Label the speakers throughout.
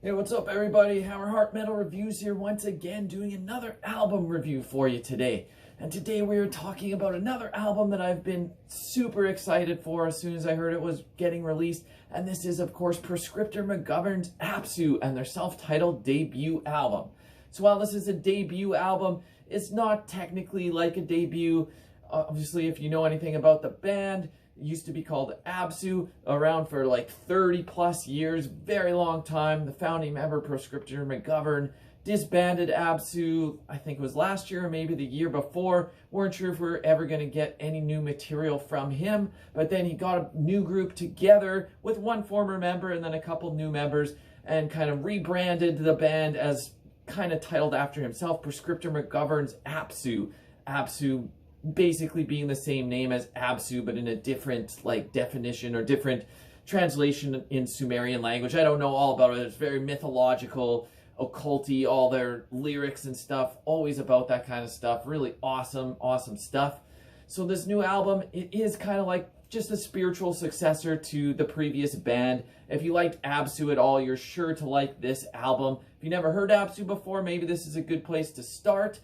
Speaker 1: Hey, what's up everybody? Hammerheart Metal Reviews here once again doing another album review for you today. And today we are talking about another album that I've been super excited for as soon as I heard it was getting released. And this is, of course, Proscriptor McGovern's Apsû and their self-titled debut album. So while this is a debut album, it's not technically like a debut. Obviously, if you know anything about the band, it used to be called Absu, around for like 30 plus years, very long time. The founding member, Proscriptor McGovern, disbanded Absu, I think it was last year or maybe the year before. Weren't sure if we were ever going to get any new material from him, but then he got a new group together with one former member and then a couple new members and kind of rebranded the band as kind of titled after himself, Proscriptor McGovern's Apsû. Apsû basically being the same name as Absu, but in a different like definition or different translation in Sumerian language. I don't know all about it. It's very mythological, occulty, all their lyrics and stuff, always about that kind of stuff. Really awesome stuff. So this new album, it is kind of like just a spiritual successor to the previous band. If you liked Absu at all, you're sure to like this album. If you never heard Absu before, maybe this is a good place to start.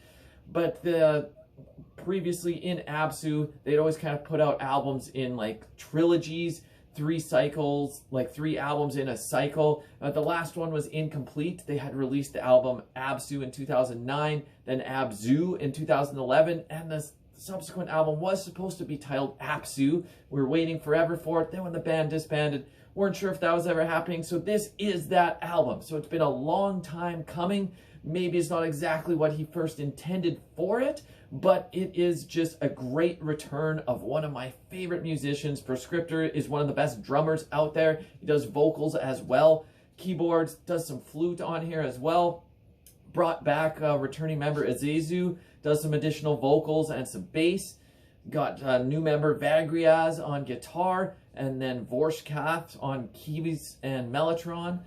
Speaker 1: But previously in Absu, they'd always kind of put out albums in like trilogies, 3 cycles, like 3 albums in a cycle. The last one was incomplete. They had released the album Absu in 2009, then Absu in 2011, and the subsequent album was supposed to be titled Apsû. We were waiting forever for it. Then when the band disbanded, weren't sure if that was ever happening. So this is that album. So it's been a long time coming. Maybe it's not exactly what he first intended for it, but it is just a great return of one of my favorite musicians. Proscriptor is one of the best drummers out there. He does vocals as well, keyboards, does some flute on here as well. Brought back returning member Azaku, does some additional vocals and some bass. Got a new member Vagriaz on guitar, and then Vorshkath on keys and mellotron.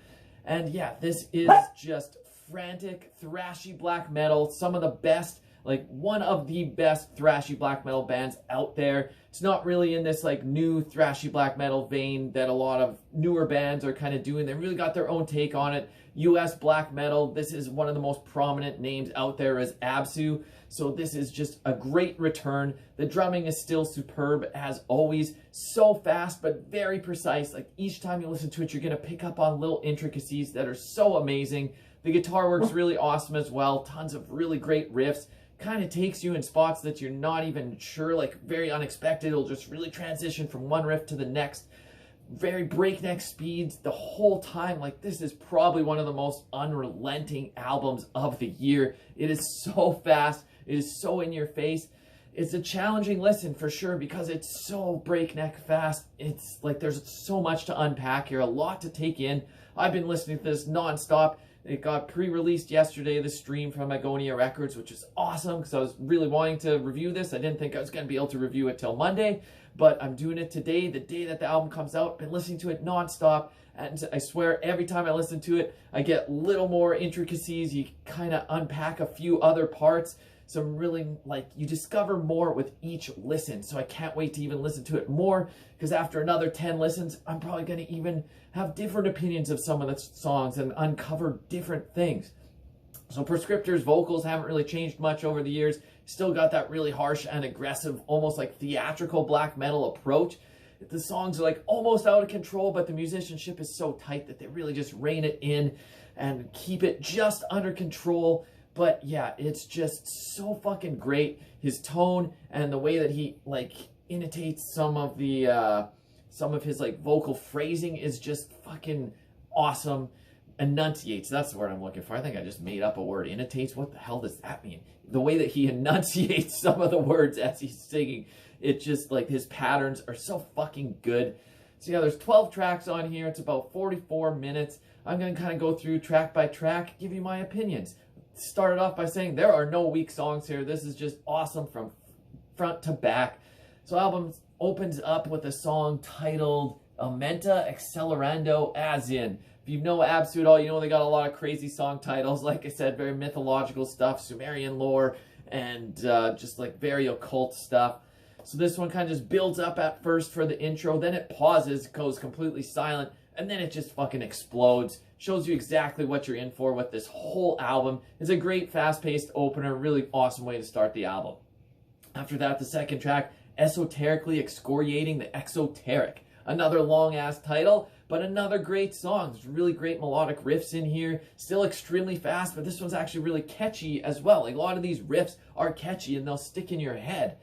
Speaker 1: And yeah, this is just frantic, thrashy black metal. Some of the best, like one of the best thrashy black metal bands out there. It's not really in this like new thrashy black metal vein that a lot of newer bands are kind of doing. They really got their own take on it. US black metal, this is one of the most prominent names out there as Absu. So this is just a great return. The drumming is still superb as always. So fast, but very precise. Like each time you listen to it, you're gonna pick up on little intricacies that are so amazing. The guitar work's really awesome as well. Tons of really great riffs. Kind of takes you in spots that you're not even sure, like very unexpected. It'll just really transition from one riff to the next. Very breakneck speeds the whole time. Like this is probably one of the most unrelenting albums of the year. It is so fast. It is so in your face. It's a challenging listen for sure because it's so breakneck fast. It's like there's so much to unpack here, a lot to take in. I've been listening to this nonstop. It got pre-released yesterday, the stream from Agonia Records, which is awesome because I was really wanting to review this. I didn't think I was going to be able to review it till Monday, but I'm doing it today, the day that the album comes out. Been listening to it nonstop, and I swear every time I listen to it, I get little more intricacies. You kind of unpack a few other parts. Some really, like, you discover more with each listen. So I can't wait to even listen to it more because after another 10 listens, I'm probably going to even have different opinions of some of the songs and uncover different things. So Proscriptor's vocals haven't really changed much over the years. Still got that really harsh and aggressive, almost like theatrical black metal approach. The songs are like almost out of control, but the musicianship is so tight that they really just rein it in and keep it just under control. But yeah, it's just so fucking great. His tone and the way that he like intonates some of his like vocal phrasing is just fucking awesome. Enunciates, that's the word I'm looking for. I think I just made up a word. Intonates, what the hell does that mean? The way that he enunciates some of the words as he's singing, it just like his patterns are so fucking good. So yeah, there's 12 tracks on here. It's about 44 minutes. I'm gonna kind of go through track by track, give you my opinions. Started off by saying there are no weak songs here. This is just awesome from front to back. So album opens up with a song titled Aumenta Accelerando As In. If you know Absu at all, you know they got a lot of crazy song titles. Like I said, very mythological stuff, Sumerian lore, and just like very occult stuff. So this one kind of just builds up at first for the intro, then it pauses, goes completely silent, and then it just fucking explodes. Shows you exactly what you're in for with this whole album. It's a great fast-paced opener, really awesome way to start the album. After that, the second track, Esoterically Excoriating the Exoteric. Another long-ass title, but another great song. There's really great melodic riffs in here. Still extremely fast, but this one's actually really catchy as well. Like, a lot of these riffs are catchy and they'll stick in your head.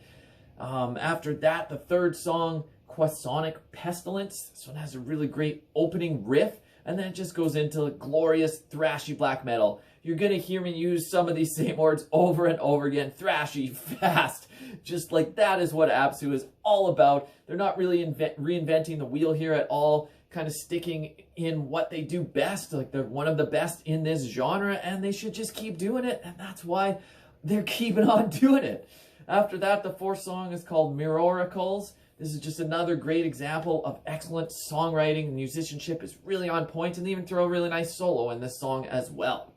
Speaker 1: After that, the third song, Quasonic Pestilence. This one has a really great opening riff, and then it just goes into glorious thrashy black metal. You're going to hear me use some of these same words over and over again. Thrashy, fast. Just like that is what Apsû is all about. They're not really reinventing the wheel here at all. Kind of sticking in what they do best. Like, they're one of the best in this genre, and they should just keep doing it. And that's why they're keeping on doing it. After that, the fourth song is called Miracles. This is just another great example of excellent songwriting. Musicianship is really on point, and they even throw a really nice solo in this song as well.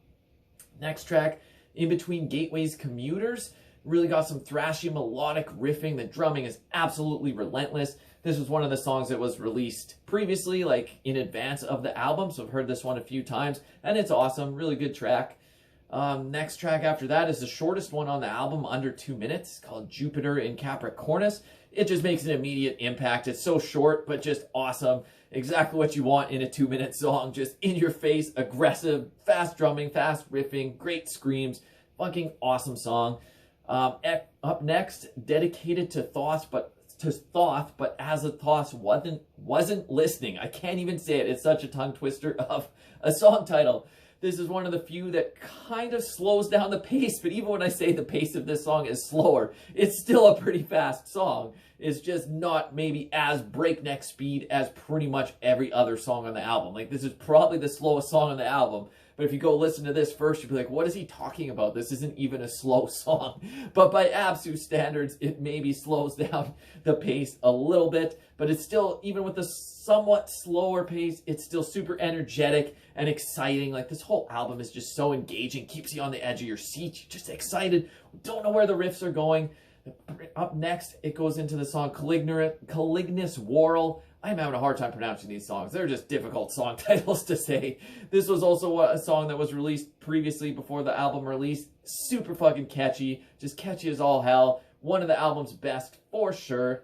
Speaker 1: Next track, In Between Gateways Commuters. Really got some thrashy melodic riffing. The drumming is absolutely relentless. This was one of the songs that was released previously, like in advance of the album, so I've heard this one a few times, and it's awesome. Really good track. Next track after that is the shortest one on the album, under 2 minutes, called Jupiter in Capricornus. It just makes an immediate impact. It's so short, but just awesome. Exactly what you want in a 2-minute song. Just in your face, aggressive, fast drumming, fast riffing, great screams. Fucking awesome song. Up next, dedicated to Thoth, but as a Thoth wasn't listening. I can't even say it. It's such a tongue twister of a song title. This is one of the few that kind of slows down the pace, but even when I say the pace of this song is slower, it's still a pretty fast song. It's just not maybe as breakneck speed as pretty much every other song on the album. Like, this is probably the slowest song on the album, but if you go listen to this first, you'll be like, what is he talking about? This isn't even a slow song. But by Absu standards, it maybe slows down the pace a little bit, but it's still, even with the somewhat slower pace, it's still super energetic and exciting. Like, this whole album is just so engaging, keeps you on the edge of your seat. You're just excited, don't know where the riffs are going. Up next, it goes into the song Calignis Warl. I'm having a hard time pronouncing these songs. They're just difficult song titles to say. This was also a song that was released previously before the album release. Super fucking catchy. Just catchy as all hell. One of the album's best for sure.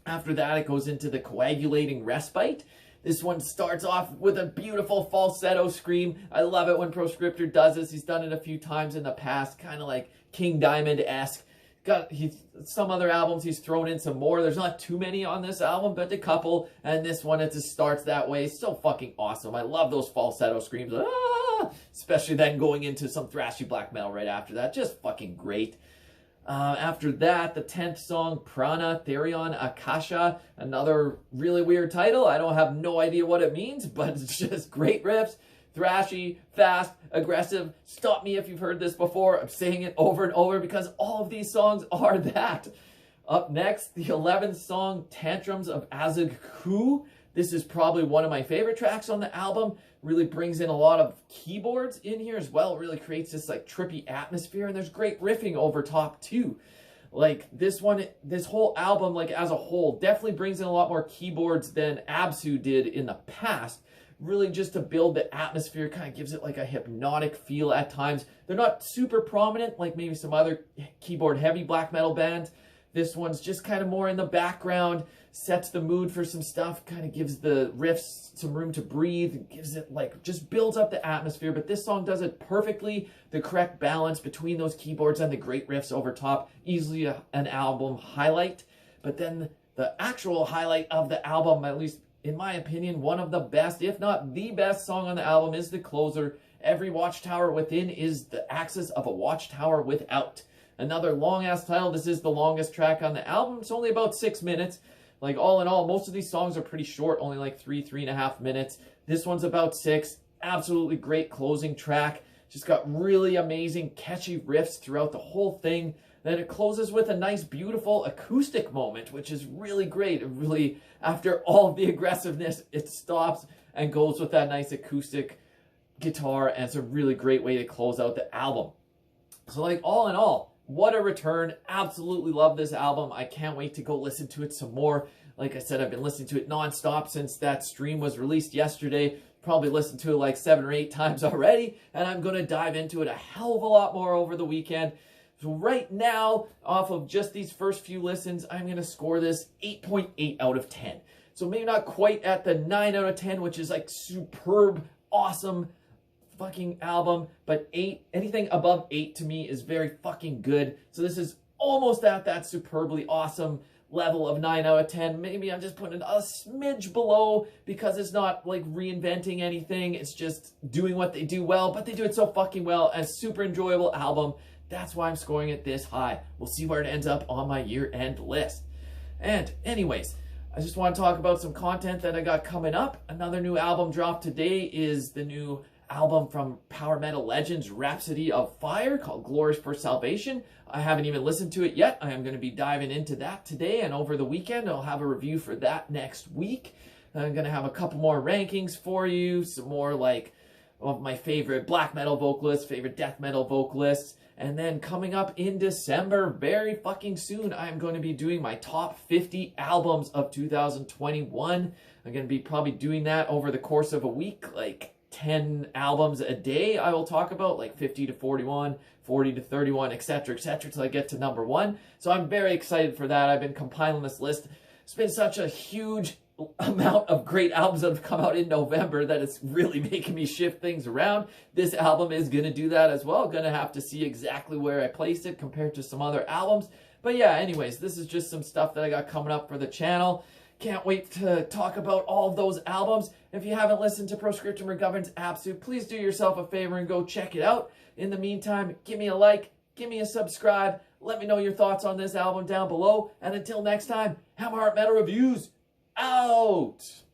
Speaker 1: After that, it goes into the Coagulating Respite. This one starts off with a beautiful falsetto scream. I love it when Proscriptor does this. He's done it a few times in the past, kind of like King Diamond-esque. Some other albums he's thrown in some more. There's not too many on this album, but a couple. And this one, it just starts that way. It's so fucking awesome. I love those falsetto screams. Ah! Especially then going into some thrashy black metal right after that. Just fucking great. After that, the 10th song, Prana Therion Akasha. Another really weird title. I don't have no idea what it means, but it's just great riffs. Thrashy, fast, aggressive. Stop me if you've heard this before. I'm saying it over and over because all of these songs are that. Up next, the 11th song, Tantrums of Azaku. This is probably one of my favorite tracks on the album. Really brings in a lot of keyboards in here as well. It really creates this like trippy atmosphere, and there's great riffing over top too. Like, this one, this whole album, like as a whole, definitely brings in a lot more keyboards than Absu did in the past. Really just to build the atmosphere, kind of gives it like a hypnotic feel at times. They're not super prominent like maybe some other keyboard heavy black metal bands. This one's just kind of more in the background, sets the mood for some stuff, kind of gives the riffs some room to breathe, gives it like, just builds up the atmosphere. But this song does it perfectly, the correct balance between those keyboards and the great riffs over top. Easily an album highlight. But then the actual highlight of the album, at least in my opinion, one of the best, if not the best song on the album, is the closer. Every watchtower within is the axis of a watchtower without. Another long-ass title. This is the longest track on the album. It's only about 6 minutes. Like, all in all, most of these songs are pretty short, only like 3.5 minutes. This one's about 6. Absolutely great closing track. Just got really amazing, catchy riffs throughout the whole thing. Then it closes with a nice, beautiful acoustic moment, which is really great. It really, after all of the aggressiveness, it stops and goes with that nice acoustic guitar, and it's a really great way to close out the album. So, like, all in all, what a return. Absolutely love this album. I can't wait to go listen to it some more. Like I said, I've been listening to it nonstop since that stream was released yesterday. Probably listened to it like 7 or 8 times already, and I'm going to dive into it a hell of a lot more over the weekend. So right now, off of just these first few listens, I'm going to score this 8.8 out of 10. So maybe not quite at the 9 out of 10, which is like superb, awesome fucking album, but 8, anything above 8 to me is very fucking good. So this is almost at that superbly awesome level of 9 out of 10. Maybe I'm just putting it a smidge below because it's not like reinventing anything. It's just doing what they do well, but they do it so fucking well. A super enjoyable album. That's why I'm scoring it this high. We'll see where it ends up on my year-end list. And anyways, I just want to talk about some content that I got coming up. Another new album dropped today is the new album from power metal legends Rhapsody of Fire called Glories for Salvation. I haven't even listened to it yet. I am going to be diving into that today and over the weekend. I'll have a review for that next week. I'm going to have a couple more rankings for you, some more like of my favorite black metal vocalists, favorite death metal vocalists. And then coming up in December, very fucking soon, I'm going to be doing my top 50 albums of 2021. I'm going to be probably doing that over the course of a week, like 10 albums a day I will talk about, like 50 to 41, 40 to 31, etc., till I get to number 1. So I'm very excited for that. I've been compiling this list. It's been such a huge amount of great albums that have come out in November that it's really making me shift things around. This album is going to do that as well. Going to have to see exactly where I placed it compared to some other albums. But yeah, anyways, this is just some stuff that I got coming up for the channel. Can't wait to talk about all of those albums. If you haven't listened to Proscriptor McGovern's Apsû, please do yourself a favor and go check it out. In the meantime, give me a like, give me a subscribe. Let me know your thoughts on this album down below. And until next time, Hammer Heart Metal Reviews out!